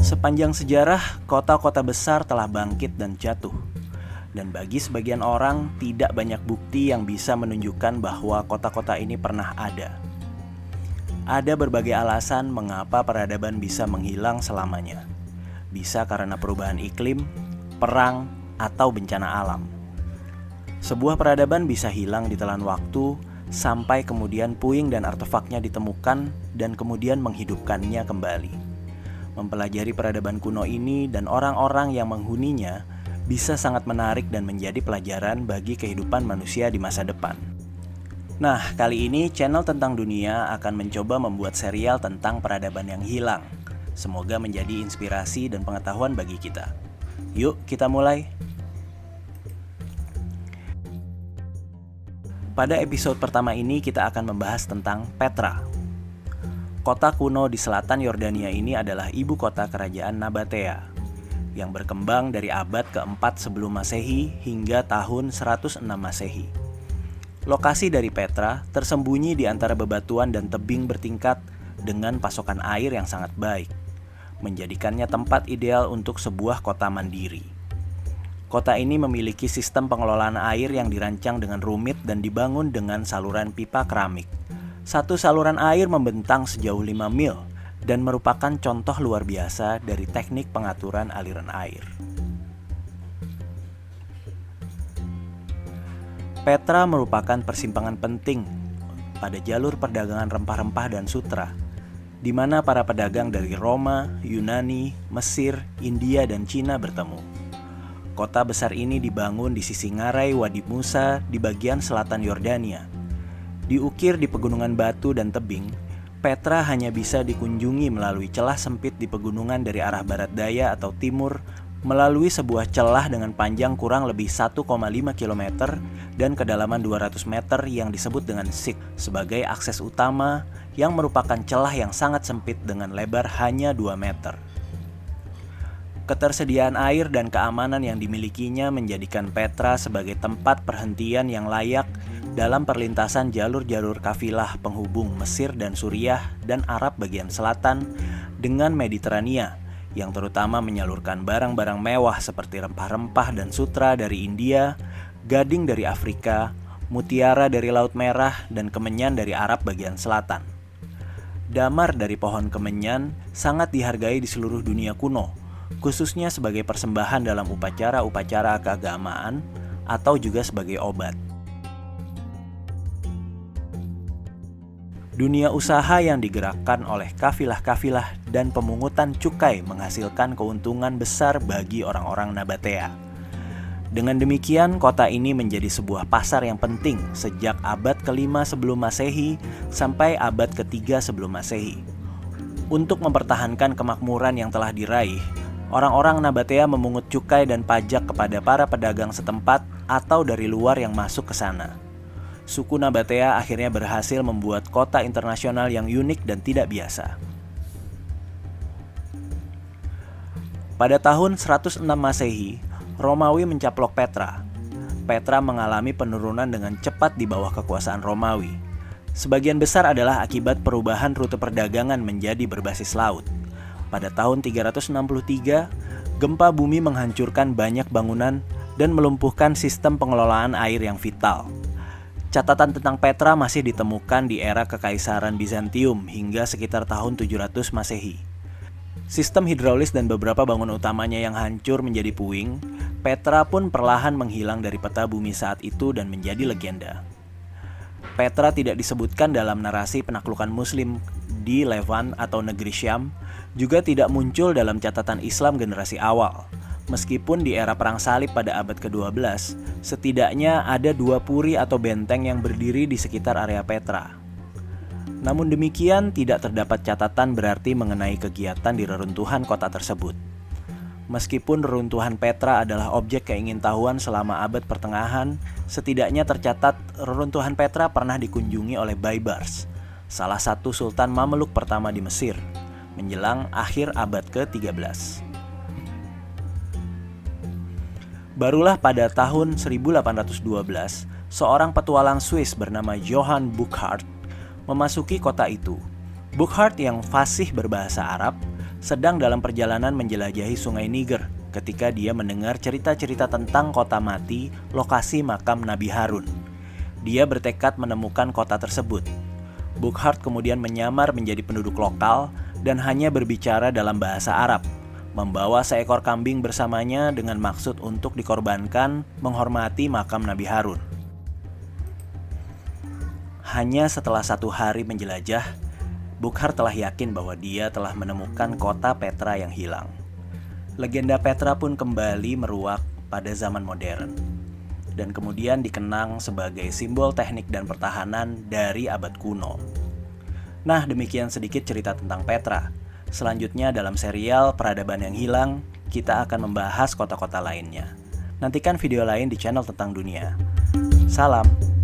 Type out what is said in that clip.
Sepanjang sejarah, kota-kota besar telah bangkit dan jatuh. Dan bagi sebagian orang, tidak banyak bukti yang bisa menunjukkan bahwa kota-kota ini pernah ada. Ada berbagai alasan mengapa peradaban bisa menghilang selamanya. Bisa karena perubahan iklim, perang, atau bencana alam. Sebuah peradaban bisa hilang di telan waktu, sampai kemudian puing dan artefaknya ditemukan dan kemudian menghidupkannya kembali. Mempelajari peradaban kuno ini dan orang-orang yang menghuninya bisa sangat menarik dan menjadi pelajaran bagi kehidupan manusia di masa depan. Nah, kali ini channel Tentang Dunia akan mencoba membuat serial tentang peradaban yang hilang. Semoga menjadi inspirasi dan pengetahuan bagi kita. Yuk, kita mulai. Pada episode pertama ini kita akan membahas tentang Petra. Kota kuno di selatan Yordania ini adalah ibu kota kerajaan Nabatea yang berkembang dari abad keempat sebelum Masehi hingga tahun 106 Masehi. Lokasi dari Petra tersembunyi di antara bebatuan dan tebing bertingkat dengan pasokan air yang sangat baik, menjadikannya tempat ideal untuk sebuah kota mandiri. Kota ini memiliki sistem pengelolaan air yang dirancang dengan rumit dan dibangun dengan saluran pipa keramik. Satu saluran air membentang sejauh 5 mil dan merupakan contoh luar biasa dari teknik pengaturan aliran air. Petra merupakan persimpangan penting pada jalur perdagangan rempah-rempah dan sutra, di mana para pedagang dari Roma, Yunani, Mesir, India, dan Cina bertemu. Kota besar ini dibangun di sisi ngarai Wadi Musa di bagian selatan Yordania. Diukir di pegunungan batu dan tebing, Petra hanya bisa dikunjungi melalui celah sempit di pegunungan dari arah barat daya atau timur, melalui sebuah celah dengan panjang kurang lebih 1,5 km dan kedalaman 200 meter yang disebut dengan Sik sebagai akses utama yang merupakan celah yang sangat sempit dengan lebar hanya 2 meter. Ketersediaan air dan keamanan yang dimilikinya menjadikan Petra sebagai tempat perhentian yang layak dalam perlintasan jalur-jalur kafilah penghubung Mesir dan Suriah dan Arab bagian selatan dengan Mediterania, yang terutama menyalurkan barang-barang mewah seperti rempah-rempah dan sutra dari India, gading dari Afrika, mutiara dari Laut Merah, dan kemenyan dari Arab bagian selatan. Damar dari pohon kemenyan sangat dihargai di seluruh dunia kuno, khususnya sebagai persembahan dalam upacara-upacara keagamaan atau juga sebagai obat. Dunia usaha yang digerakkan oleh kafilah-kafilah dan pemungutan cukai menghasilkan keuntungan besar bagi orang-orang Nabatea. Dengan demikian, kota ini menjadi sebuah pasar yang penting sejak abad ke-5 sebelum Masehi sampai abad ke-3 sebelum Masehi. Untuk mempertahankan kemakmuran yang telah diraih, orang-orang Nabatea memungut cukai dan pajak kepada para pedagang setempat atau dari luar yang masuk ke sana. Suku Nabatea akhirnya berhasil membuat kota internasional yang unik dan tidak biasa. Pada tahun 106 Masehi, Romawi mencaplok Petra. Petra mengalami penurunan dengan cepat di bawah kekuasaan Romawi. Sebagian besar adalah akibat perubahan rute perdagangan menjadi berbasis laut. Pada tahun 363, gempa bumi menghancurkan banyak bangunan dan melumpuhkan sistem pengelolaan air yang vital. Catatan tentang Petra masih ditemukan di era Kekaisaran Bizantium hingga sekitar tahun 700 Masehi. Sistem hidraulis dan beberapa bangunan utamanya yang hancur menjadi puing, Petra pun perlahan menghilang dari peta bumi saat itu dan menjadi legenda. Petra tidak disebutkan dalam narasi penaklukan Muslim di Levant atau negeri Syam, juga tidak muncul dalam catatan Islam generasi awal. Meskipun di era Perang Salib pada abad ke-12, setidaknya ada 2 puri atau benteng yang berdiri di sekitar area Petra. Namun demikian, tidak terdapat catatan berarti mengenai kegiatan di reruntuhan kota tersebut. Meskipun reruntuhan Petra adalah objek keingintahuan selama abad pertengahan, setidaknya tercatat reruntuhan Petra pernah dikunjungi oleh Baybars, salah satu sultan Mameluk pertama di Mesir, menjelang akhir abad ke-13. Barulah pada tahun 1812, seorang petualang Swiss bernama Johann Burckhardt memasuki kota itu. Burckhardt yang fasih berbahasa Arab sedang dalam perjalanan menjelajahi sungai Niger ketika dia mendengar cerita-cerita tentang kota mati, lokasi makam Nabi Harun. Dia bertekad menemukan kota tersebut. Burckhardt kemudian menyamar menjadi penduduk lokal dan hanya berbicara dalam bahasa Arab, membawa seekor kambing bersamanya dengan maksud untuk dikorbankan menghormati makam Nabi Harun. Hanya setelah 1 hari menjelajah, Burckhardt telah yakin bahwa dia telah menemukan kota Petra yang hilang. Legenda Petra pun kembali meruak pada zaman modern, dan kemudian dikenang sebagai simbol teknik dan pertahanan dari abad kuno. Nah, demikian sedikit cerita tentang Petra. Selanjutnya dalam serial Peradaban yang Hilang, kita akan membahas kota-kota lainnya. Nantikan video lain di channel Tentang Dunia. Salam!